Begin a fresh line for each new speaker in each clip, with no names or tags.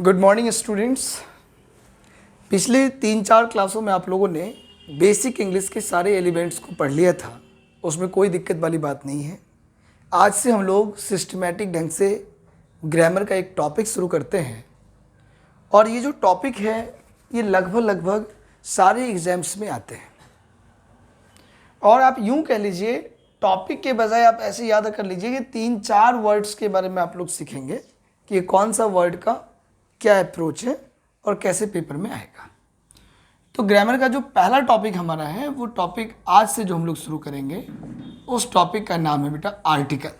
Good morning students. पिछले 3-4 क्लासों में आप लोगों ने बेसिक इंग्लिश के सारे एलिमेंट्स को पढ़ लिया था, उसमें कोई दिक्कत वाली बात नहीं है। आज से हम लोग सिस्टमैटिक ढंग से ग्रामर का एक टॉपिक शुरू करते हैं और ये जो टॉपिक है ये लगभग सारे एग्जाम्स में आते हैं। और आप यूँ कह लीजिए, टॉपिक के बजाय आप ऐसे याद कर लीजिए कि 3-4 वर्ड्स के बारे में आप लोग सीखेंगे कि कौन सा वर्ड का क्या अप्रोच है और कैसे पेपर में आएगा। तो ग्रामर का जो पहला टॉपिक हमारा है वो टॉपिक आज से जो हम लोग शुरू करेंगे उस टॉपिक का नाम है बेटा आर्टिकल।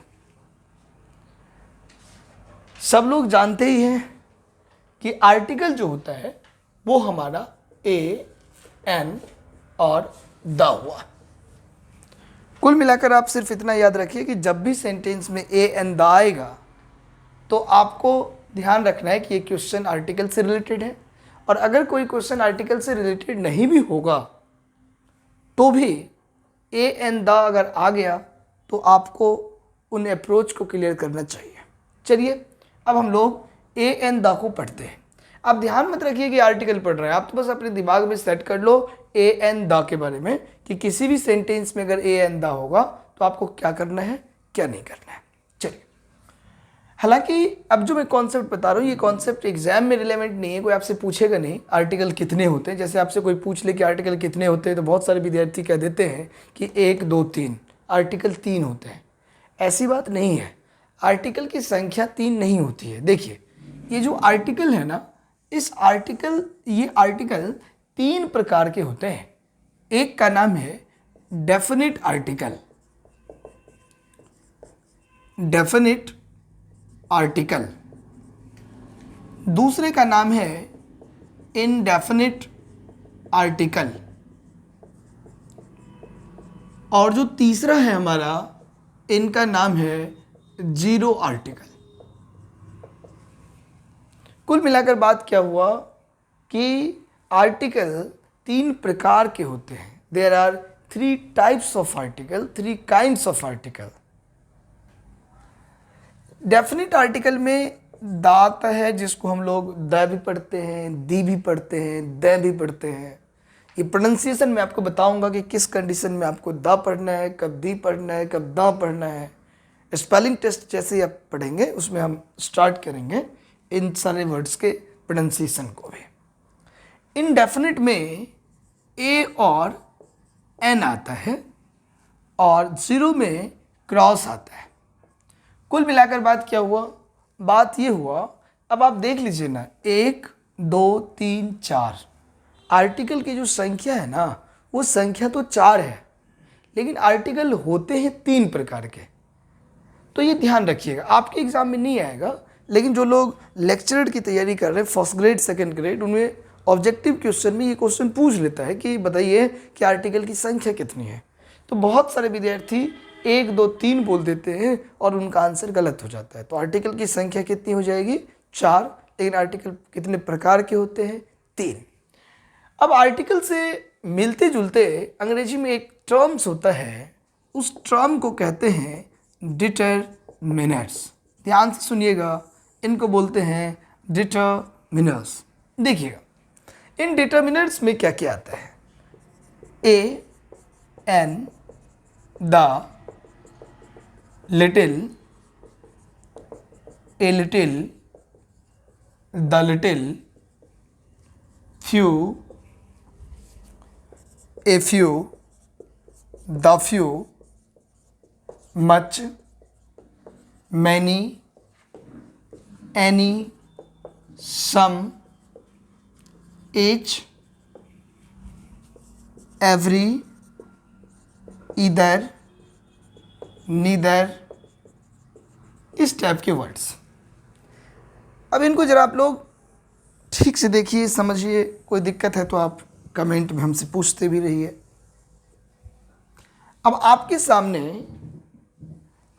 सब लोग जानते ही हैं कि आर्टिकल जो होता है वो हमारा ए एन और द हुआ। कुल मिलाकर आप सिर्फ इतना याद रखिए कि जब भी सेंटेंस में ए एन द आएगा तो आपको ध्यान रखना है कि ये क्वेश्चन आर्टिकल से रिलेटेड है, और अगर कोई क्वेश्चन आर्टिकल से रिलेटेड नहीं भी होगा तो भी ए एन द अगर आ गया तो आपको उन अप्रोच को क्लियर करना चाहिए। चलिए अब हम लोग ए एन द को पढ़ते हैं। आप ध्यान मत रखिए कि आर्टिकल पढ़ रहे हैं, आप तो बस अपने दिमाग में सेट कर लो ए एन द के बारे में कि किसी भी सेंटेंस में अगर ए एन द होगा तो आपको क्या करना है क्या नहीं करना है। चलिए, हालांकि अब जो मैं कॉन्सेप्ट बता रहा हूँ ये कॉन्सेप्ट एग्जाम में रिलेवेंट नहीं है, कोई आपसे पूछेगा नहीं आर्टिकल कितने होते हैं। जैसे आपसे कोई पूछ ले कि आर्टिकल कितने होते हैं तो बहुत सारे विद्यार्थी कह देते हैं कि 1 2 3 आर्टिकल 3 होते हैं। ऐसी बात नहीं है, आर्टिकल की संख्या 3 नहीं होती है। देखिए ये जो आर्टिकल है ना, ये आर्टिकल 3 प्रकार के होते हैं। एक का नाम है डेफिनिट आर्टिकल, दूसरे का नाम है इनडेफिनिट आर्टिकल, और जो तीसरा है हमारा इनका नाम है जीरो आर्टिकल। कुल मिलाकर बात क्या हुआ कि आर्टिकल 3 प्रकार के होते हैं। There are 3 types of article, 3 kinds of article. Definite article में द आता है जिसको हम लोग द भी पढ़ते हैं, दी भी पढ़ते हैं, द भी पढ़ते हैं। ये प्रोनाउंसिएशन में आपको बताऊंगा कि किस कंडीशन में आपको द पढ़ना है, कब दी पढ़ना है, कब द पढ़ना है। स्पेलिंग टेस्ट जैसे ही आप पढ़ेंगे उसमें हम स्टार्ट करेंगे इन सारे वर्ड्स के प्रोनाउंसिएशन को भी। इनडेफिनिट में ए और एन आता है और जीरो में क्रॉस आता है। कुल मिलाकर बात क्या हुआ, बात ये हुआ, अब आप देख लीजिए ना 1 2 3 4 आर्टिकल की जो संख्या है ना वो संख्या तो 4 है, लेकिन आर्टिकल होते हैं 3 प्रकार के। तो ये ध्यान रखिएगा, आपके एग्जाम में नहीं आएगा, लेकिन जो लोग लेक्चरर की तैयारी कर रहे हैं फर्स्ट ग्रेड सेकंड ग्रेड, उनमें ऑब्जेक्टिव क्वेश्चन में ये क्वेश्चन पूछ लेता है कि बताइए कि आर्टिकल की संख्या कितनी है। तो बहुत सारे विद्यार्थी 1 2 3 बोल देते हैं और उनका आंसर गलत हो जाता है। तो आर्टिकल की संख्या कितनी हो जाएगी 4, लेकिन आर्टिकल कितने प्रकार के होते हैं 3। अब आर्टिकल से मिलते जुलते अंग्रेजी में एक टर्म्स होता है, उस टर्म को कहते हैं डिटरमिनर्स। ध्यान से सुनिएगा, इनको बोलते हैं डिटरमिनर्स। देखिएगा इन डिटरमिनर्स में क्या क्या आता है। A an the little, a little, the little, few, a few, the few, much, many, any, some, each, every, either, neither, इस टाइप के वर्ड्स। अब इनको जरा आप लोग ठीक से देखिए, समझिए। कोई दिक्कत है तो आप कमेंट में हमसे पूछते भी रहिए। अब आपके सामने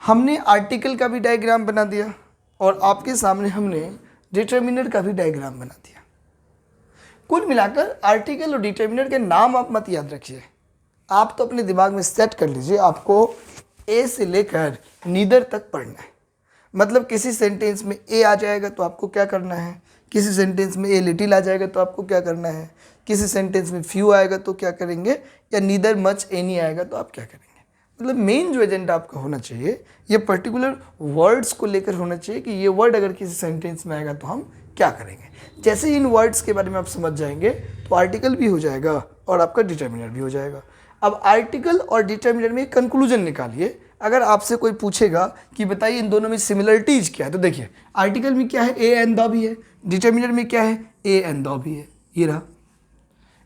हमने आर्टिकल का भी डायग्राम बना दिया और आपके सामने हमने डिटरमिनर का भी डायग्राम बना दिया। कुल मिलाकर आर्टिकल और डिटरमिनर के नाम आप मत याद रखिए, आप तो अपने दिमाग में सेट कर लीजिए। आपको ए से लेकर नीदर तक पढ़ना है। मतलब किसी सेंटेंस में ए आ जाएगा तो आपको क्या करना है किसी सेंटेंस में ए लिटिल आ जाएगा तो आपको क्या करना है, किसी सेंटेंस में फ्यू आएगा तो क्या करेंगे, या नीदर मच एनी आएगा तो आप क्या करेंगे। मतलब मेन जो एजेंडा आपका होना चाहिए ये पर्टिकुलर वर्ड्स को लेकर होना चाहिए कि ये वर्ड अगर किसी सेंटेंस में आएगा तो हम क्या करेंगे। जैसे ही इन वर्ड्स के बारे में आप समझ जाएंगे तो आर्टिकल भी हो जाएगा और आपका डिटर्मिनर भी हो जाएगा। अब आर्टिकल और डिटर्मिनर में कंक्लूजन निकालिए। अगर आपसे कोई पूछेगा कि बताइए इन दोनों में सिमिलरिटीज क्या है, तो देखिए आर्टिकल में क्या है, ए एंड द भी है, डिटर्मिनर में क्या है, ए एंड द भी है, ये रहा।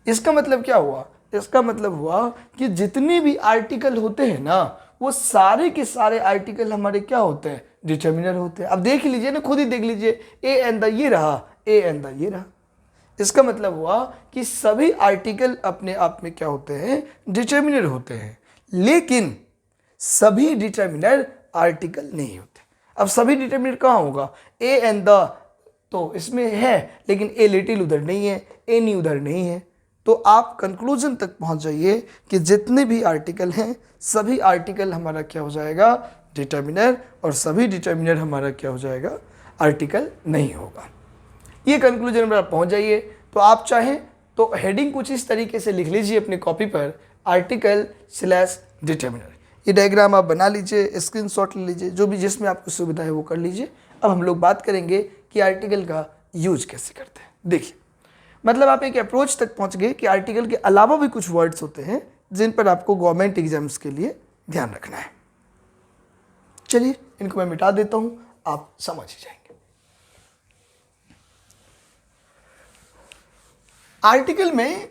इसका मतलब क्या हुआ, इसका मतलब हुआ कि जितने भी आर्टिकल होते हैं ना वो सारे के सारे आर्टिकल हमारे क्या होते हैं, डिटर्मिनर होते हैं। अब देख लीजिए ना, खुद ही देख लीजिए, ए एंड द ये रहा, ए एंड द ये रहा। इसका मतलब हुआ कि सभी आर्टिकल अपने आप में क्या होते हैं, डिटर्मिनर होते हैं, लेकिन सभी डिटर्मिनर आर्टिकल नहीं होते। अब सभी डिटर्मिनर कहाँ होगा, ए एंड द तो इसमें है, लेकिन ए लिटिल उधर नहीं है, एनी उधर नहीं है। तो आप कंक्लूजन तक पहुंच जाइए कि जितने भी आर्टिकल हैं सभी आर्टिकल हमारा क्या हो जाएगा, डिटर्मिनर, और सभी डिटर्मिनर हमारा क्या हो जाएगा, आर्टिकल नहीं होगा। ये कंक्लूजन में आप पहुंच जाइए। तो आप चाहें तो हेडिंग कुछ इस तरीके से लिख लीजिए अपनी कॉपी पर, आर्टिकल स्लैश डिटर्मिनर। ये डायग्राम आप बना लीजिए, स्क्रीनशॉट ले लीजिए, जो भी जिसमें आपको सुविधा है वो कर लीजिए। अब हम लोग बात करेंगे कि आर्टिकल का यूज कैसे करते हैं। देखिए मतलब आप एक अप्रोच तक पहुंच गए कि आर्टिकल के अलावा भी कुछ वर्ड्स होते हैं जिन पर आपको गवर्नमेंट एग्जाम्स के लिए ध्यान रखना है। चलिए इनको मैं मिटा देता हूं, आप समझ ही जाएंगे। आर्टिकल में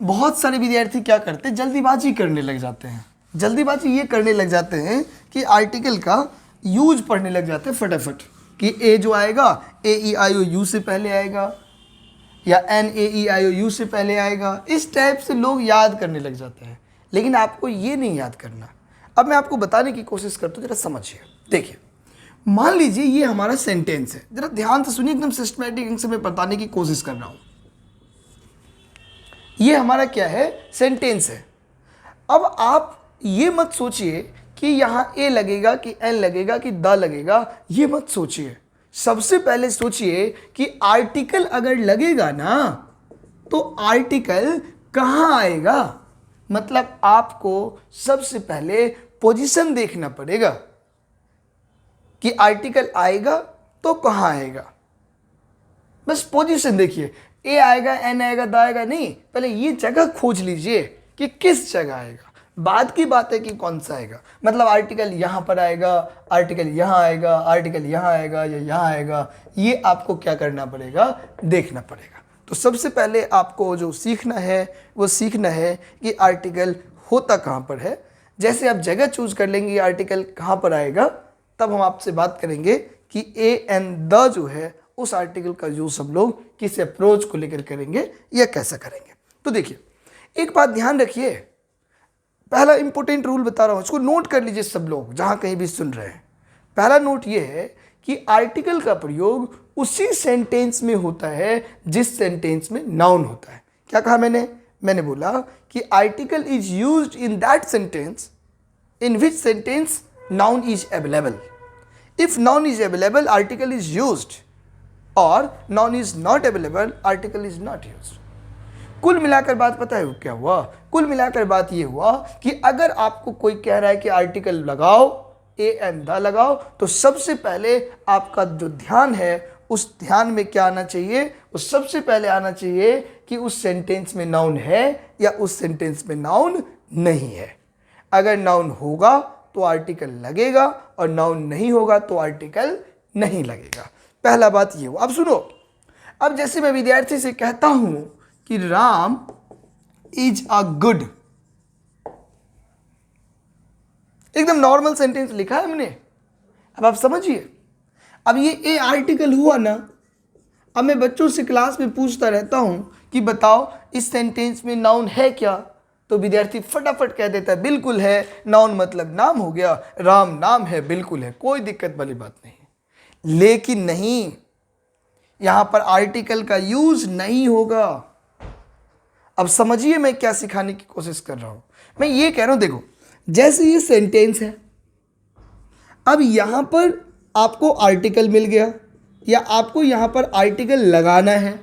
बहुत सारे विद्यार्थी क्या करते हैं, जल्दीबाजी करने लग जाते हैं। जल्दीबाजी ये करने लग जाते हैं कि आर्टिकल का यूज पढ़ने लग जाते हैं फटाफट, कि ए जो आएगा ए ई आई ओ यू से पहले आएगा, या N A E I O you से पहले आएगा। इस टाइप से लोग याद करने लग जाते हैं, लेकिन आपको ये नहीं याद करना। अब मैं आपको बताने की कोशिश करता हूँ, जरा समझिए। देखिए मान लीजिए ये हमारा सेंटेंस है, जरा ध्यान से सुनिए, एकदम सिस्टमैटिक ढंग से मैं बताने की कोशिश कर रहा हूँ। ये हमारा क्या है, सेंटेंस है। अब आप ये मत सोचिए कि यहाँ ए लगेगा कि एन लगेगा कि द लगेगा, ये मत सोचिए। सबसे पहले सोचिए कि आर्टिकल अगर लगेगा ना तो आर्टिकल कहाँ आएगा। मतलब आपको सबसे पहले पोजीशन देखना पड़ेगा कि आर्टिकल आएगा तो कहाँ आएगा। बस पोजीशन देखिए, ए आएगा, एन आएगा, द आएगा, नहीं, पहले ये जगह खोज लीजिए कि किस जगह आएगा। बाद की बात है कि कौन सा आएगा। मतलब आर्टिकल यहाँ पर आएगा, आर्टिकल यहाँ आएगा, आर्टिकल यहाँ आएगा या यहाँ आएगा, ये आपको क्या करना पड़ेगा, देखना पड़ेगा। तो सबसे पहले आपको जो सीखना है वो सीखना है कि आर्टिकल होता कहाँ पर है। जैसे आप जगह चूज कर लेंगे आर्टिकल कहाँ पर आएगा, तब हम आपसे बात करेंगे कि ए एंड द जो है उस आर्टिकल का यूज हम लोग किस अप्रोच को लेकर करेंगे या कैसा करेंगे। तो देखिए एक बात ध्यान रखिए, पहला इंपॉर्टेंट रूल बता रहा हूं, इसको नोट कर लीजिए सब लोग जहां कहीं भी सुन रहे हैं। पहला नोट ये है कि आर्टिकल का प्रयोग उसी सेंटेंस में होता है जिस सेंटेंस में नाउन होता है। क्या कहा मैंने बोला कि article is used in that sentence in which sentence noun is available. If noun is available article is used, और noun is not available article is not used. कुल मिलाकर बात पता है क्या हुआ, कुल मिलाकर बात ये हुआ कि अगर आपको कोई कह रहा है कि आर्टिकल लगाओ, ए एंड द लगाओ, तो सबसे पहले आपका जो ध्यान है उस ध्यान में क्या आना चाहिए, वो सबसे पहले आना चाहिए कि उस सेंटेंस में नाउन है या उस सेंटेंस में नाउन नहीं है। अगर नाउन होगा तो आर्टिकल लगेगा और नाउन नहीं होगा तो आर्टिकल नहीं लगेगा। पहला बात ये हुआ। अब सुनो, अब जैसे मैं विद्यार्थी से कहता हूं कि राम इज अ गुड, एकदम नॉर्मल सेंटेंस लिखा है हमने। अब आप समझिए, अब ये ए आर्टिकल हुआ ना। अब मैं बच्चों से क्लास में पूछता रहता हूं कि बताओ इस सेंटेंस में नाउन है क्या, तो विद्यार्थी फटाफट कह देता है बिल्कुल है, नाउन मतलब नाम हो गया, राम नाम है, बिल्कुल है, कोई दिक्कत वाली बात नहीं है। लेकिन नहीं, यहां पर आर्टिकल का यूज नहीं होगा। अब समझिए मैं क्या सिखाने की कोशिश कर रहा हूं। मैं ये कह रहा हूं, देखो जैसे ये सेंटेंस है, अब यहां पर आपको आर्टिकल मिल गया, या आपको यहाँ पर आर्टिकल लगाना है,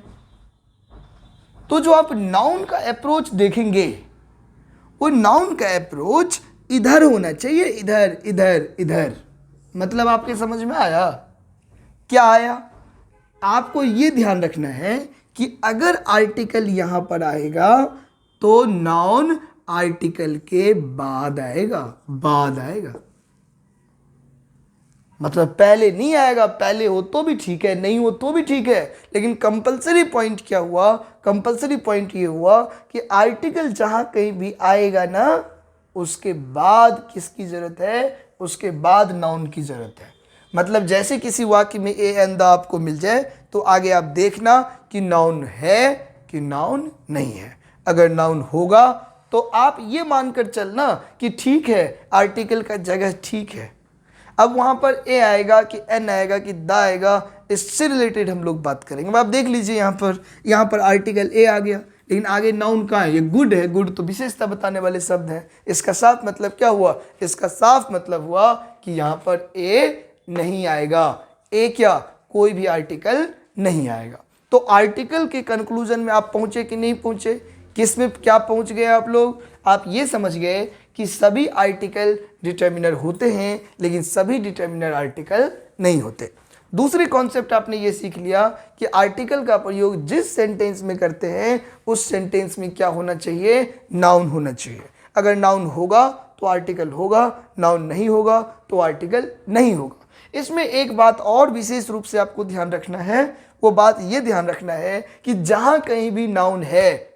तो जो आप नाउन का अप्रोच देखेंगे वो नाउन का अप्रोच इधर होना चाहिए, इधर इधर इधर। मतलब आपके समझ में आया? क्या आया? आपको ये ध्यान रखना है कि अगर आर्टिकल यहाँ पर आएगा तो नाउन आर्टिकल के बाद आएगा, बाद आएगा। मतलब पहले नहीं आएगा, पहले हो तो भी ठीक है, नहीं हो तो भी ठीक है, लेकिन कंपलसरी पॉइंट क्या हुआ? कंपलसरी पॉइंट ये हुआ कि आर्टिकल जहां कहीं भी आएगा ना, उसके बाद किसकी जरूरत है? उसके बाद नाउन की जरूरत है। मतलब जैसे किसी वाक्य में ए एंड द आपको मिल जाए तो आगे आप देखना कि नाउन है कि नाउन नहीं है। अगर नाउन होगा तो आप ये मानकर चलना कि ठीक है, आर्टिकल का जगह ठीक है। अब वहाँ पर ए आएगा कि एन आएगा कि द आएगा, इससे रिलेटेड हम लोग बात करेंगे। अब आप देख लीजिए यहाँ पर आर्टिकल ए आ गया, लेकिन आगे नाउन कहाँ है? ये गुड है। गुड तो विशेषता बताने वाले शब्द हैं। इसका साफ मतलब क्या हुआ? इसका साफ मतलब हुआ कि यहाँ पर ए नहीं आएगा। ए क्या? कोई भी आर्टिकल नहीं आएगा। तो आर्टिकल के कंक्लूजन में आप पहुँचे कि नहीं पहुँचे? किस में क्या पहुँच गए आप लोग? आप ये समझ गए कि सभी आर्टिकल डिटर्मिनर होते हैं, लेकिन सभी डिटर्मिनर आर्टिकल नहीं होते। दूसरी कॉन्सेप्ट आपने ये सीख लिया कि आर्टिकल का प्रयोग जिस सेंटेंस में करते हैं उस सेंटेंस में क्या होना चाहिए? नाउन होना चाहिए। अगर नाउन होगा तो आर्टिकल होगा, नाउन नहीं होगा तो आर्टिकल नहीं होगा। इसमें एक बात और विशेष रूप से आपको ध्यान रखना है, वो बात ये ध्यान रखना है कि जहां कहीं भी नाउन है,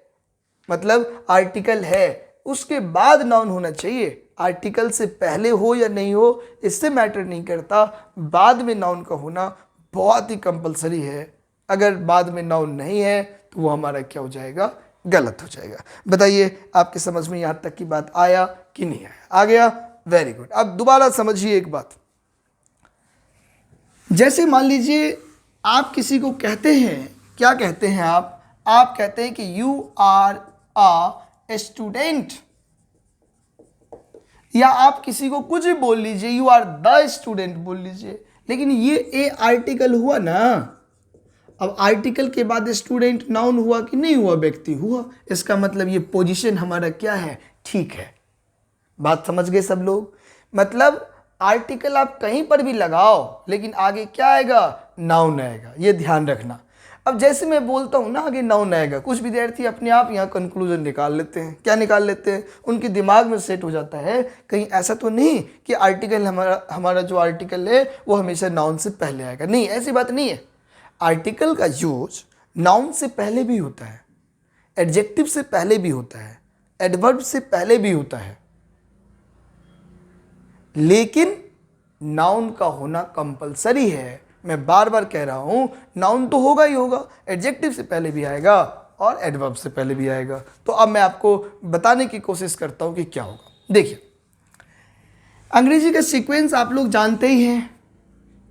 मतलब आर्टिकल है, उसके बाद नाउन होना चाहिए। आर्टिकल से पहले हो या नहीं हो इससे मैटर नहीं करता, बाद में नाउन का होना बहुत ही कंपलसरी है। अगर बाद में नाउन नहीं है तो वो हमारा क्या हो जाएगा? गलत हो जाएगा। बताइए आपके समझ में यहाँ तक की बात आया कि नहीं आया? आ गया? Very good. अब दोबारा समझिए एक बात। जैसे मान लीजिए आप किसी को कहते हैं, क्या कहते हैं आप कहते हैं कि यू आर अ स्टूडेंट, या आप किसी को कुछ भी बोल लीजिए, यू आर द स्टूडेंट बोल लीजिए, लेकिन ये ए आर्टिकल हुआ ना। अब आर्टिकल के बाद स्टूडेंट नाउन हुआ कि नहीं हुआ? व्यक्ति हुआ। इसका मतलब ये पोजीशन हमारा क्या है? ठीक है। बात समझ गए सब लोग? मतलब आर्टिकल आप कहीं पर भी लगाओ, लेकिन आगे क्या आएगा? नाउन आएगा। ये ध्यान रखना। अब जैसे मैं बोलता हूँ ना आगे नाउन आएगा, कुछ विद्यार्थी अपने आप यहाँ कंक्लूजन निकाल लेते हैं। क्या निकाल लेते हैं? उनके दिमाग में सेट हो जाता है कहीं ऐसा तो नहीं कि आर्टिकल हमारा जो आर्टिकल है वो हमेशा नाउन से पहले आएगा। नहीं, ऐसी बात नहीं है। आर्टिकल का यूज नाउन से पहले भी होता है, एडजेक्टिव से पहले भी होता है, एडवर्ब से पहले भी होता है, लेकिन नाउन का होना कंपलसरी है। मैं बार बार कह रहा हूं, नाउन तो होगा ही होगा, एडजेक्टिव से पहले भी आएगा और एडवर्ब से पहले भी आएगा। तो अब मैं आपको बताने की कोशिश करता हूं कि क्या होगा। देखिए, अंग्रेजी का सीक्वेंस आप लोग जानते ही हैं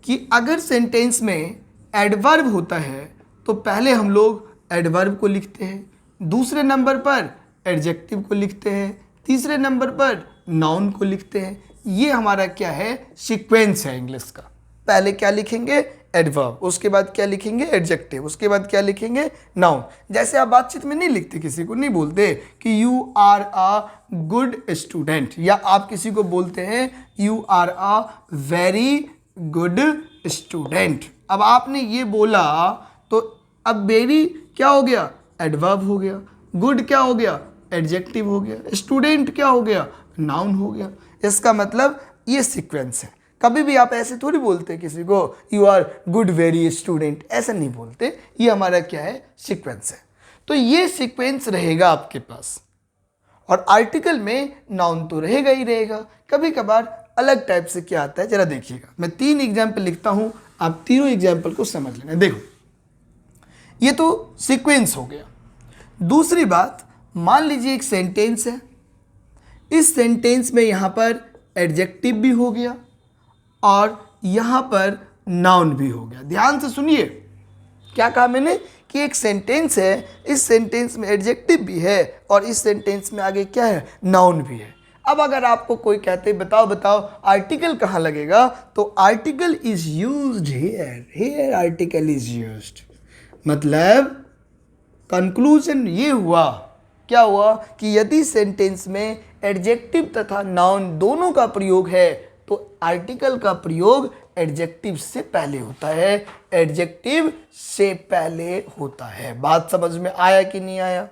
कि अगर सेंटेंस में एडवर्ब होता है तो पहले हम लोग एडवर्ब को लिखते हैं, दूसरे नंबर पर एडजेक्टिव को लिखते हैं, तीसरे नंबर पर नाउन को लिखते हैं। ये हमारा क्या है? सीक्वेंस है इंग्लिश का। पहले क्या लिखेंगे? एडवर्ब, उसके बाद क्या लिखेंगे? एडजेक्टिव, उसके बाद क्या लिखेंगे? नाउन। जैसे आप बातचीत में नहीं लिखते, किसी को नहीं बोलते कि you are a good student, या आप किसी को बोलते हैं you are a very good student. अब आपने ये बोला तो अब वेरी क्या हो गया? एडवर्ब हो गया। गुड क्या हो गया? एडजेक्टिव हो गया। स्टूडेंट क्या हो गया? नाउन हो गया। इसका मतलब ये सीक्वेंस है। कभी भी आप ऐसे थोड़ी बोलते किसी को you are good very student, ऐसा नहीं बोलते। ये हमारा क्या है? सीक्वेंस है। तो ये सीक्वेंस रहेगा आपके पास, और आर्टिकल में नाउन तो रहेगा ही रहेगा। कभी कभार अलग टाइप से क्या आता है जरा देखिएगा। मैं 3 एग्जाम्पल लिखता हूं, आप तीनों एग्जाम्पल को समझ लेना। देखो, ये तो सीक्वेंस हो गया। दूसरी बात, मान लीजिए एक सेंटेंस है, इस सेंटेंस में यहां पर एडजेक्टिव भी हो गया और यहां पर नाउन भी हो गया। ध्यान से सुनिए, क्या कहा मैंने कि एक सेंटेंस है, इस सेंटेंस में एडजेक्टिव भी है और इस सेंटेंस में आगे क्या है? नाउन भी है। अब अगर आपको कोई कहते बताओ बताओ आर्टिकल कहाँ लगेगा, तो article is used here, here article is used. मतलब कंक्लूजन ये हुआ, क्या हुआ कि यदि सेंटेंस में एडजेक्टिव तथा नाउन दोनों का प्रयोग है तो आर्टिकल का प्रयोग एडजेक्टिव से पहले होता है, एडजेक्टिव से पहले होता है। बात समझ में आया कि नहीं आया?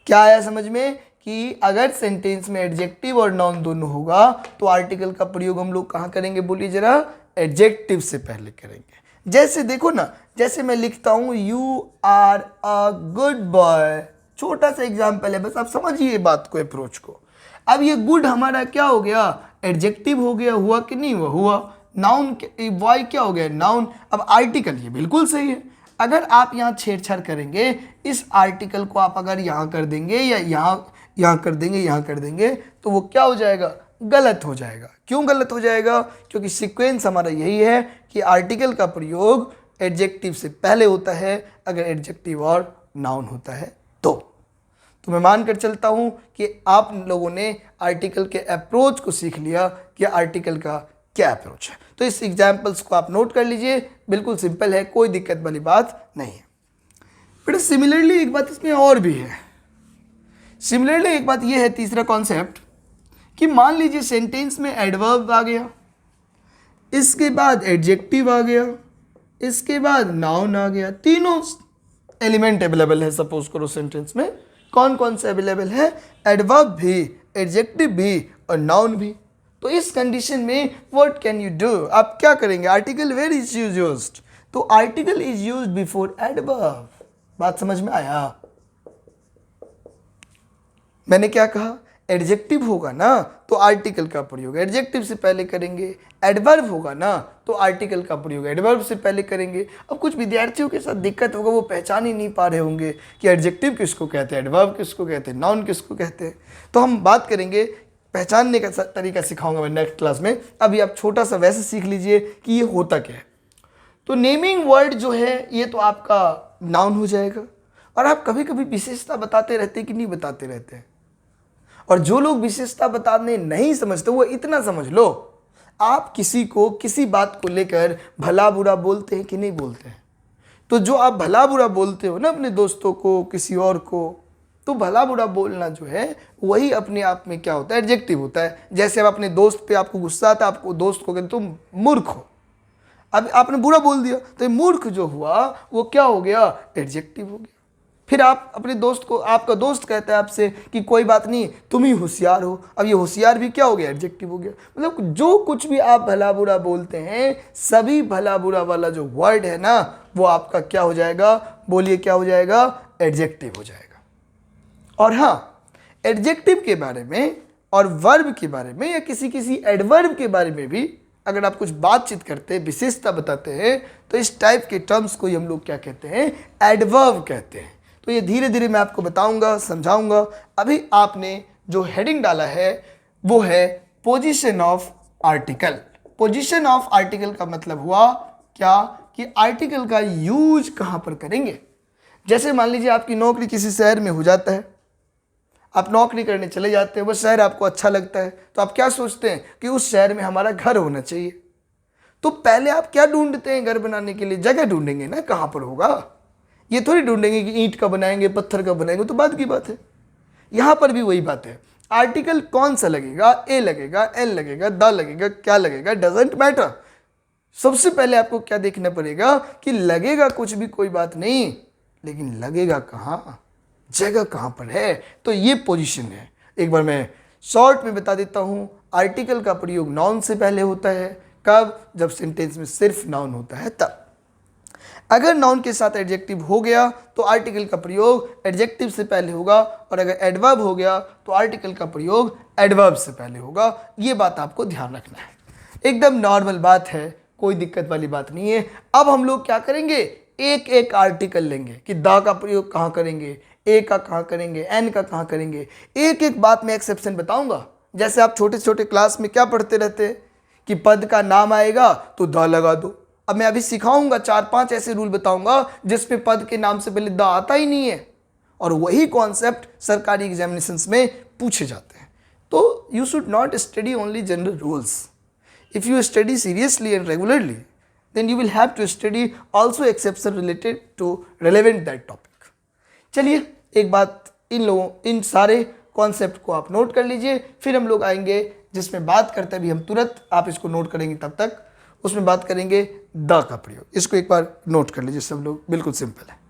क्या आया समझ में कि अगर सेंटेंस में एडजेक्टिव और नाउन दोनों होगा तो आर्टिकल का प्रयोग हम लोग कहाँ करेंगे, बोलिए जरा, एडजेक्टिव से पहले करेंगे। जैसे देखो ना, जैसे मैं लिखता हूँ you are a good boy, छोटा सा एग्जाम्पल है, बस आप समझिए बात को, अप्रोच को। अब ये गुड हमारा क्या हो गया, एडजेक्टिव हो गया, हुआ कि नहीं हुआ, हुआ। नाउन बॉय क्या हो गया, नाउन। अब आर्टिकल, ये बिल्कुल सही है। अगर आप यहाँ छेड़छाड़ करेंगे, इस आर्टिकल को आप अगर यहाँ कर देंगे या यहाँ कर देंगे, यहाँ कर देंगे, तो वो क्या हो जाएगा, गलत हो जाएगा। क्यों गलत हो जाएगा? क्योंकि सीक्वेंस हमारा यही है कि आर्टिकल का प्रयोग एडजेक्टिव से पहले होता है अगर एडजेक्टिव और नाउन होता है तो मैं मानकर चलता हूँ कि आप लोगों ने आर्टिकल के अप्रोच को सीख लिया कि आर्टिकल का क्या अप्रोच है। तो इस एग्जाम्पल्स को आप नोट कर लीजिए, बिल्कुल सिंपल है, कोई दिक्कत वाली बात नहीं है। बेटा सिमिलरली एक बात इसमें और भी है, सिमिलरली एक बात यह है, तीसरा कॉन्सेप्ट, कि मान लीजिए सेंटेंस में एडवर्ब आ गया, इसके बाद एडजेक्टिव आ गया, इसके बाद नाउन आ गया, तीनों एलिमेंट अवेलेबल है। सपोज करो सेंटेंस में कौन कौन से अवेलेबल है, एडवर्ब भी, एडजेक्टिव भी और नाउन भी। तो इस कंडीशन में व्हाट कैन यू डू, आप क्या करेंगे, आर्टिकल वेयर इज यूज्ड, तो article is used before adverb. बात समझ में आया? मैंने क्या कहा, एडजेक्टिव होगा ना तो आर्टिकल का प्रयोग एडजेक्टिव से पहले करेंगे, एडवर्ब होगा ना तो आर्टिकल का प्रयोग एडवर्ब से पहले करेंगे। अब कुछ विद्यार्थियों के साथ दिक्कत होगा, वो पहचान ही नहीं पा रहे होंगे कि एडजेक्टिव किसको कहते हैं, एडवर्ब किसको कहते हैं, नाउन किसको कहते हैं। तो हम बात करेंगे, पहचानने का तरीका सिखाऊंगा मैं नेक्स्ट क्लास में। अभी आप छोटा सा वैसे सीख लीजिए कि ये होता क्या है। तो नेमिंग वर्ड जो है ये तो आपका नाउन हो जाएगा, और आप कभी कभी विशेषता बताते रहते कि नहीं बताते रहते हैं, और जो लोग विशेषता बताने नहीं समझते वो इतना समझ लो, आप किसी को किसी बात को लेकर भला बुरा बोलते हैं कि नहीं बोलते हैं। तो जो आप भला बुरा बोलते हो ना अपने दोस्तों को, किसी और को, तो भला बुरा बोलना जो है वही अपने आप में क्या होता है, एडजेक्टिव होता है। जैसे अब अपने दोस्त पे आपको गुस्सा आता है, आपको दोस्त को कहते तुम मूर्ख हो, अब आपने बुरा बोल दिया तो ये मूर्ख जो हुआ वो क्या हो गया, एडजेक्टिव हो गया। फिर आप अपने दोस्त को, आपका दोस्त कहता है आपसे कि कोई बात नहीं तुम ही होशियार हो, अब ये होशियार भी क्या हो गया, एडजेक्टिव हो गया। मतलब जो कुछ भी आप भला बुरा बोलते हैं, सभी भला बुरा वाला जो वर्ड है ना वो आपका क्या हो जाएगा, बोलिए क्या हो जाएगा, एडजेक्टिव हो जाएगा। और हाँ, एडजेक्टिव के बारे में और वर्ब के बारे में या किसी किसी एडवर्ब के बारे में भी अगर आप कुछ बातचीत करते हैं, विशेषता बताते हैं, तो इस टाइप के टर्म्स को हम लोग क्या कहते हैं, एडवर्ब कहते हैं। तो ये धीरे धीरे मैं आपको बताऊंगा, समझाऊंगा। अभी आपने जो हेडिंग डाला है वो है position of article. Position of article का मतलब हुआ क्या कि आर्टिकल का यूज कहाँ पर करेंगे। जैसे मान लीजिए आपकी नौकरी किसी शहर में हो जाता है, आप नौकरी करने चले जाते हैं, वो शहर आपको अच्छा लगता है, तो आप क्या सोचते हैं कि उस शहर में हमारा घर होना चाहिए। तो पहले आप क्या ढूंढते हैं, घर बनाने के लिए जगह ढूंढेंगे ना, कहाँ पर होगा। ये थोड़ी ढूंढेंगे कि ईंट का बनाएंगे, पत्थर का बनाएंगे, तो बात की बात है। यहाँ पर भी वही बात है, आर्टिकल कौन सा लगेगा, ए लगेगा, एल लगेगा, द लगेगा, क्या लगेगा, डजेंट मैटर। सबसे पहले आपको क्या देखना पड़ेगा कि लगेगा कुछ भी कोई बात नहीं, लेकिन लगेगा कहाँ, जगह कहाँ पर है। तो ये पोजीशन है। एक बार मैं शॉर्ट में बता देता हूँ, आर्टिकल का प्रयोग नाउन से पहले होता है। कब? जब सेंटेंस में सिर्फ नाउन होता है तब। अगर नाउन के साथ एडजेक्टिव हो गया तो आर्टिकल का प्रयोग एडजेक्टिव से पहले होगा, और अगर एडवर्ब हो गया तो आर्टिकल का प्रयोग एडवर्ब से पहले होगा। ये बात आपको ध्यान रखना है, एकदम नॉर्मल बात है, कोई दिक्कत वाली बात नहीं है। अब हम लोग क्या करेंगे, एक एक आर्टिकल लेंगे कि द का प्रयोग कहाँ करेंगे, ए का कहाँ करेंगे, एन का कहाँ करेंगे। एक एक बात में एक्सेप्शन बताऊंगा। जैसे आप छोटे छोटे क्लास में क्या पढ़ते रहते कि पद का नाम आएगा तो द लगा दो। अब मैं अभी सिखाऊंगा 4-5 ऐसे रूल बताऊंगा जिसपे पद के नाम से पहले द आता ही नहीं है, और वही कॉन्सेप्ट सरकारी एग्जामिनेशंस में पूछे जाते हैं। तो you should not study only general rules. If you study seriously and regularly, then you will have to study also exception related to relevant that topic. चलिए एक बात इन सारे कॉन्सेप्ट को आप नोट कर लीजिए, फिर हम लोग आएंगे जिसमें बात करते भी हम तुरंत, आप इसको नोट करेंगे तब तक, उसमें बात करेंगे द का प्रयोग। इसको एक बार नोट कर लीजिए सब लोग, बिल्कुल सिंपल है।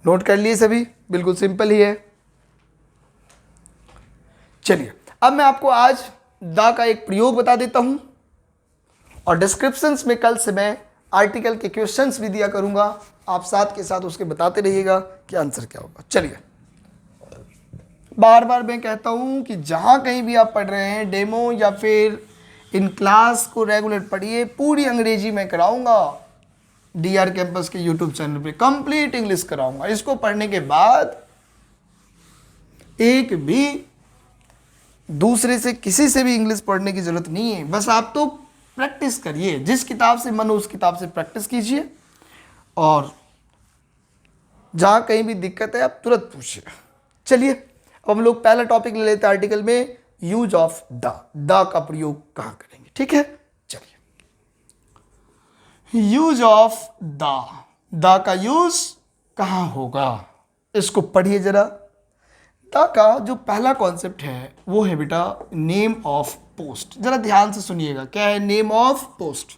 नोट कर लिए सभी, बिल्कुल सिंपल ही है। चलिए अब मैं आपको आज द का एक प्रयोग बता देता हूं और डिस्क्रिप्शंस में कल से मैं आर्टिकल के क्वेश्चंस भी दिया करूंगा, आप साथ के साथ उसके बताते रहिएगा कि आंसर क्या होगा। चलिए, बार बार मैं कहता हूं कि जहां कहीं भी आप पढ़ रहे हैं डेमो या फिर इन क्लास को रेगुलर पढ़िए, पूरी अंग्रेजी में कराऊंगा DR कैंपस के यूट्यूब चैनल पे, कंप्लीट इंग्लिश कराऊंगा। इसको पढ़ने के बाद एक भी दूसरे से किसी से भी इंग्लिश पढ़ने की जरूरत नहीं है, बस आप तो प्रैक्टिस करिए, जिस किताब से मन हो उस किताब से प्रैक्टिस कीजिए और जहां कहीं भी दिक्कत है आप तुरंत पूछिए। चलिए अब हम लोग पहला टॉपिक ले लेते हैं आर्टिकल में, यूज ऑफ द का प्रयोग कहां करेंगे, ठीक है। यूज ऑफ द का यूज कहां होगा, इसको पढ़िए जरा। द का जो पहला कॉन्सेप्ट है वो है बेटा नेम ऑफ पोस्ट। जरा ध्यान से सुनिएगा, क्या है नेम ऑफ पोस्ट?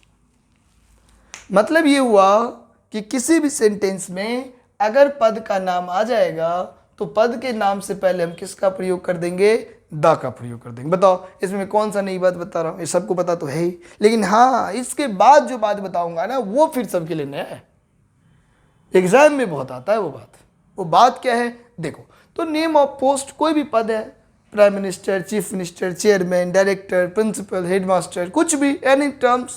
मतलब ये हुआ कि किसी भी सेंटेंस में अगर पद का नाम आ जाएगा तो पद के नाम से पहले हम किसका प्रयोग कर देंगे? द का प्रयोग कर देंगे। बताओ इसमें कौन सा नई बात बता रहा हूँ, ये सबको पता तो है ही, लेकिन हाँ इसके बाद जो बात बताऊंगा ना वो फिर सबके लिए नया है, एग्जाम में बहुत आता है वो बात क्या है देखो। तो नेम ऑफ पोस्ट कोई भी पद है, prime minister, chief minister, chairman, director, principal, headmaster, कुछ भी एनी टर्म्स,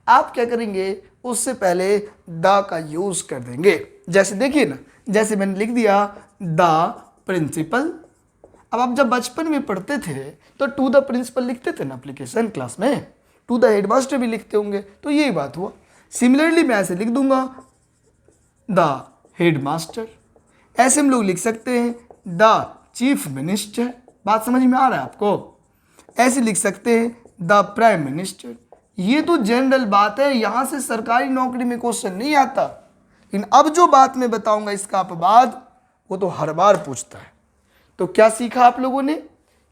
आप क्या करेंगे उससे पहले द का यूज कर देंगे। जैसे देखिए ना, जैसे मैंने लिख दिया द प्रिंसिपल। अब आप जब बचपन में पढ़ते थे तो टू द प्रिंसिपल लिखते थे ना एप्लीकेशन क्लास में, टू द हेडमास्टर भी लिखते होंगे, तो यही बात हुआ। सिमिलरली मैं ऐसे लिख दूंगा द हेडमास्टर, ऐसे हम लोग लिख सकते हैं द चीफ मिनिस्टर, बात समझ में आ रहा है आपको? ऐसे लिख सकते हैं द प्राइम मिनिस्टर। ये तो जनरल बात है, यहाँ से सरकारी नौकरी में क्वेश्चन नहीं आता, लेकिन अब जो बात मैं बताऊंगा इसका अपवाद, वो तो हर बार पूछता है। तो क्या सीखा आप लोगों ने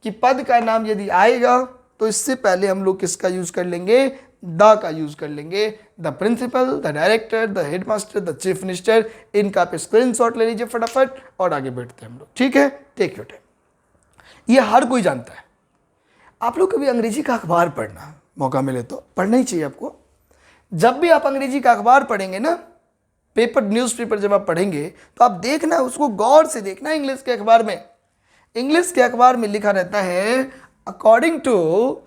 कि पद का नाम यदि आएगा तो इससे पहले हम लोग किसका यूज कर लेंगे? द का यूज कर लेंगे। The principal, the director, the headmaster, the chief minister, इनका पे स्क्रीनशॉट ले लीजिए फटाफट और आगे बढ़ते हैं हम लोग, ठीक है। टेक योर टाइम, ये हर कोई जानता है। आप लोग कभी अंग्रेजी का अखबार पढ़ना मौका मिले तो पढ़ना ही चाहिए आपको। जब भी आप अंग्रेजी का अखबार पढ़ेंगे ना, पेपर, न्यूज़पेपर जब आप पढ़ेंगे तो आप देखना, उसको गौर से देखना। इंग्लिश के अखबार में लिखा रहता है according to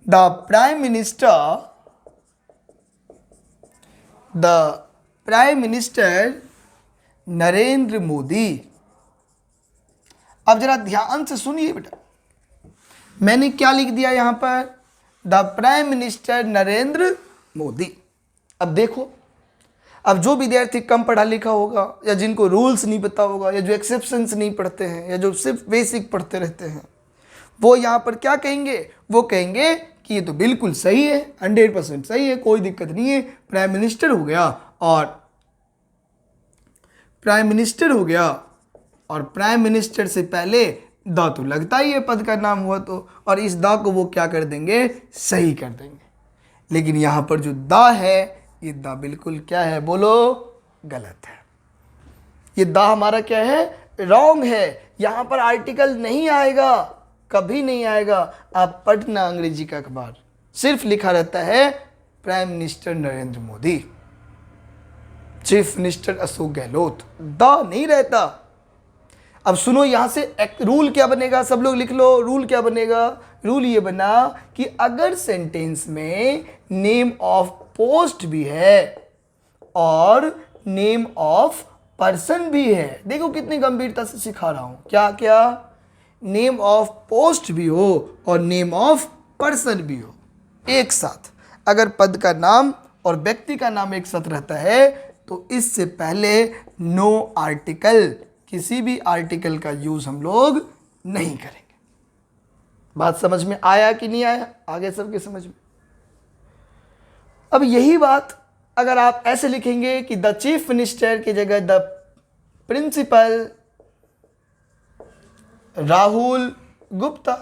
the prime minister Narendra Modi. अब जरा ध्यान से सुनिए बेटा, मैंने क्या लिख दिया यहां पर? The prime minister Narendra Modi. अब देखो, अब जो विद्यार्थी कम पढ़ा लिखा होगा या जिनको रूल्स नहीं पता होगा या जो एक्सेप्शंस नहीं पढ़ते हैं या जो सिर्फ बेसिक पढ़ते रहते हैं, वो यहाँ पर क्या कहेंगे? वो कहेंगे कि ये तो बिल्कुल सही है, 100% सही है, कोई दिक्कत नहीं है, प्राइम मिनिस्टर हो गया और प्राइम मिनिस्टर से पहले द तो लगता ही है, पद का नाम हुआ तो, और इस द को वो क्या कर देंगे? सही कर देंगे। लेकिन यहाँ पर जो द है, ये द बिल्कुल क्या है? बोलो, गलत है। ये द हमारा क्या है? रॉन्ग है। यहाँ पर आर्टिकल नहीं आएगा, कभी नहीं आएगा। आप पढ़ना अंग्रेजी का अखबार, सिर्फ लिखा रहता है prime minister Narendra Modi, chief minister Ashok Gehlot, the नहीं रहता। अब सुनो, यहां से एक रूल क्या बनेगा, सब लोग लिख लो। रूल क्या बनेगा? रूल ये बना कि अगर सेंटेंस में नेम ऑफ पोस्ट भी है और नेम ऑफ पर्सन भी है, देखो कितनी गंभीरता से सिखा रहा हूं, क्या क्या? नेम ऑफ पोस्ट भी हो और नेम ऑफ पर्सन भी हो एक साथ। अगर पद का नाम और व्यक्ति का नाम एक साथ रहता है तो इससे पहले नो आर्टिकल, किसी भी आर्टिकल का यूज हम लोग नहीं करेंगे। बात समझ में आया कि नहीं आया? आगे सबके समझ में। अब यही बात अगर आप ऐसे लिखेंगे कि द चीफ मिनिस्टर की जगह द प्रिंसिपल राहुल गुप्ता,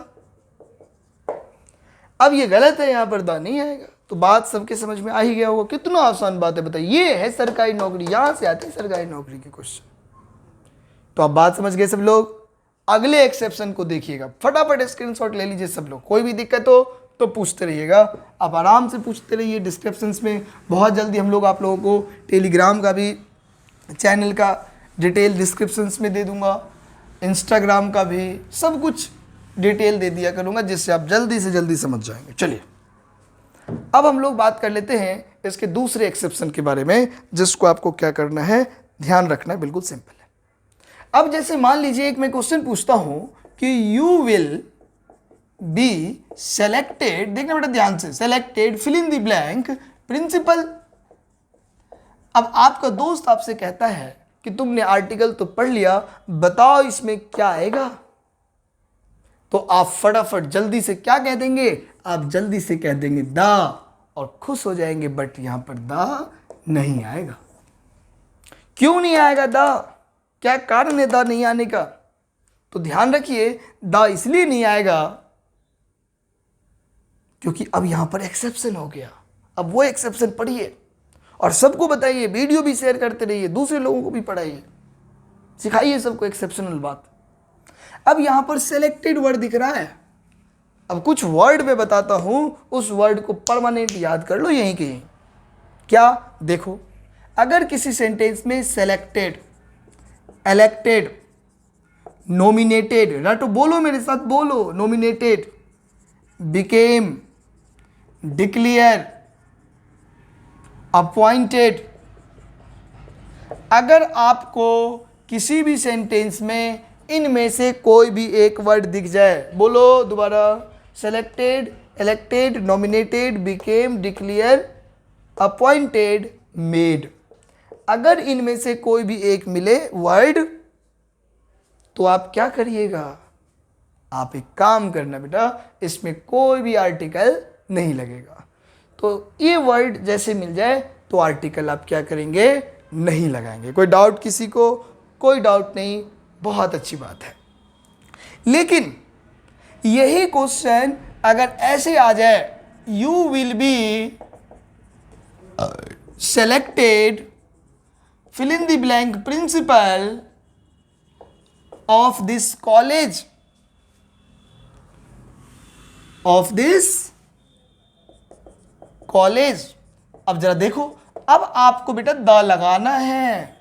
अब ये गलत है, यहां पर द नहीं आएगा। तो बात सबके समझ में आ ही गया होगा। कितना आसान बात है बताइए। ये है सरकारी नौकरी, यहां से आती है सरकारी नौकरी के क्वेश्चन। तो अब बात समझ गए सब लोग। अगले एक्सेप्शन को देखिएगा, फटाफट स्क्रीनशॉट ले लीजिए सब लोग। कोई भी दिक्कत हो तो पूछते रहिएगा, आप आराम से पूछते रहिए डिस्क्रिप्शंस में। बहुत जल्दी हम लोग आप लोगों को टेलीग्राम का भी चैनल का डिटेल डिस्क्रिप्शंस में दे दूंगा, इंस्टाग्राम का भी, सब कुछ डिटेल दे दिया करूंगा जिससे आप जल्दी से जल्दी समझ जाएंगे। चलिए अब हम लोग बात कर लेते हैं इसके दूसरे एक्सेप्शन के बारे में, जिसको आपको क्या करना है, ध्यान रखना है। बिल्कुल सिंपल है। अब जैसे मान लीजिए एक मैं क्वेश्चन पूछता हूं कि यू विल बी सेलेक्टेड, देखना बेटा ध्यान से, selected fill in the blank principal. अब आपका दोस्त आपसे कहता है कि तुमने आर्टिकल तो पढ़ लिया, बताओ इसमें क्या आएगा। तो आप फटाफट जल्दी से क्या कह देंगे, आप जल्दी से कह देंगे द, और खुश हो जाएंगे। बट यहां पर द नहीं आएगा। क्यों नहीं आएगा द? क्या कारण है द नहीं आने का? तो ध्यान रखिए, द इसलिए नहीं आएगा क्योंकि अब यहां पर एक्सेप्शन हो गया। अब वो एक्सेप्शन पढ़िए और सबको बताइए, वीडियो भी शेयर करते रहिए, दूसरे लोगों को भी पढ़ाइए, सिखाइए सबको एक्सेप्शनल बात। अब यहां पर सेलेक्टेड वर्ड दिख रहा है। अब कुछ वर्ड मैं बताता हूं, उस वर्ड को परमानेंट याद कर लो यहीं कहीं। क्या? देखो, अगर किसी सेंटेंस में सेलेक्टेड, इलेक्टेड, नॉमिनेटेड, रटो, बोलो मेरे साथ, बोलो, नॉमिनेटेड, बिकेम, डिक्लेयर, अपॉइंटेड, अगर आपको किसी भी सेंटेंस में इनमें से कोई भी एक वर्ड दिख जाए, बोलो दोबारा, selected, elected, nominated, became, declare, appointed, made, अगर इनमें से कोई भी एक मिले वर्ड तो आप क्या करिएगा? आप एक काम करना बेटा, इसमें कोई भी आर्टिकल नहीं लगेगा। तो ये वर्ड जैसे मिल जाए तो आर्टिकल आप क्या करेंगे? नहीं लगाएंगे। कोई डाउट किसी को? कोई डाउट नहीं, बहुत अच्छी बात है। लेकिन यही क्वेश्चन अगर ऐसे आ जाए, you will be selected fill in the blank principal of this college, of this college। अब जरा देखो, अब आपको बेटा द लगाना है।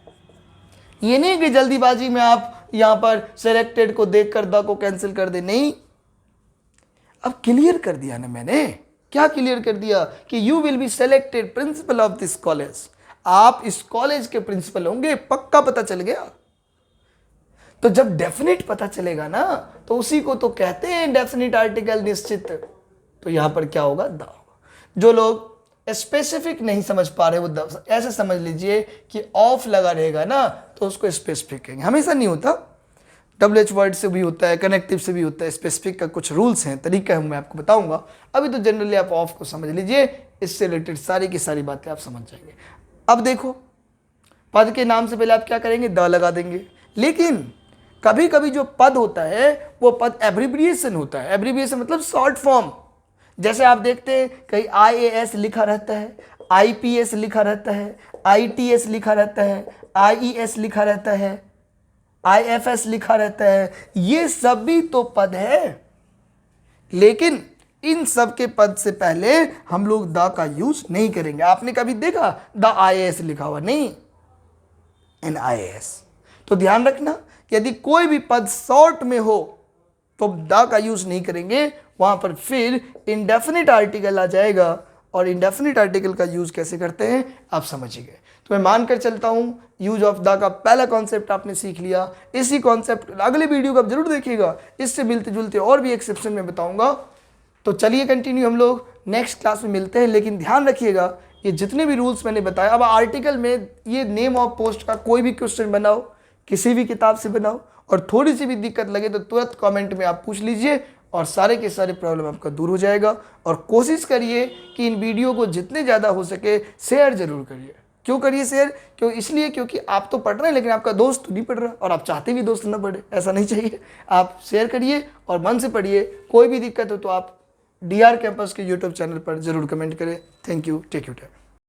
ये नहीं कि जल्दीबाजी में आप यहां पर सेलेक्टेड को देखकर द को कैंसिल कर दे, नहीं। अब क्लियर कर दिया ना मैंने। क्या क्लियर कर दिया? कि you will be selected principle of this college, आप इस कॉलेज के प्रिंसिपल होंगे, पक्का पता चल गया। तो जब डेफिनेट पता चलेगा ना, तो उसी को तो कहते हैं डेफिनेट आर्टिकल, निश्चित। तो यहां पर क्या होगा? द होगा। जो लोग स्पेसिफिक नहीं समझ पा रहे वो ऐसे समझ लीजिए कि ऑफ लगा रहेगा ना तो उसको स्पेसिफिक कहेंगे। हमेशा नहीं होता, WH वर्ड से भी होता है, कनेक्टिव से भी होता है। स्पेसिफिक का कुछ रूल्स हैं, तरीका है, मैं आपको बताऊंगा। अभी तो जनरली आप ऑफ को समझ लीजिए, इससे रिलेटेड सारी की सारी बातें आप समझ जाएंगे। अब देखो, पद के नाम से पहले आप क्या करेंगे? द लगा देंगे। लेकिन कभी कभी जो पद होता है वो पद एब्रिविएशन होता है। एब्रिविएशन मतलब शॉर्ट फॉर्म। जैसे आप देखते हैं कहीं IAS लिखा रहता है, IPS लिखा रहता है, ITS लिखा रहता है, IES लिखा रहता है, IFS लिखा रहता है। ये सभी तो पद है, लेकिन इन सब के पद से पहले हम लोग द का यूज नहीं करेंगे। आपने कभी देखा द IAS लिखा हुआ? नहीं, NIAS। तो ध्यान रखना, यदि कोई भी पद शॉर्ट में हो तो द का यूज नहीं करेंगे, वहां पर फिर इंडेफिनिट आर्टिकल आ जाएगा। और इंडेफिनिट आर्टिकल का यूज कैसे करते हैं आप समझ ही गए। तो मैं मानकर चलता हूँ यूज ऑफ द का पहला कॉन्सेप्ट आपने सीख लिया। इसी कॉन्सेप्ट अगले वीडियो को आप जरूर देखिएगा, इससे मिलते जुलते और भी एक्सेप्शन में बताऊंगा। तो चलिए कंटिन्यू, हम लोग नेक्स्ट क्लास में मिलते हैं। लेकिन ध्यान रखिएगा ये जितने भी रूल्स मैंने बताया, अब आर्टिकल में ये नेम ऑफ पोस्ट का कोई भी क्वेश्चन बनाओ, किसी भी किताब से बनाओ, और थोड़ी सी भी दिक्कत लगे तो तुरंत कमेंट में आप पूछ लीजिए और सारे के सारे प्रॉब्लम आपका दूर हो जाएगा। और कोशिश करिए कि इन वीडियो को जितने ज़्यादा हो सके शेयर जरूर करिए। क्यों करिए शेयर? क्यों? इसलिए क्योंकि आप तो पढ़ रहे हैं लेकिन आपका दोस्त तो नहीं पढ़ रहा, और आप चाहते भी दोस्त ना पढ़े, ऐसा नहीं चाहिए। आप शेयर करिए और मन से पढ़िए। कोई भी दिक्कत हो तो आप DR कैंपस के YouTube चैनल पर जरूर कमेंट करें। Thank you, take you time.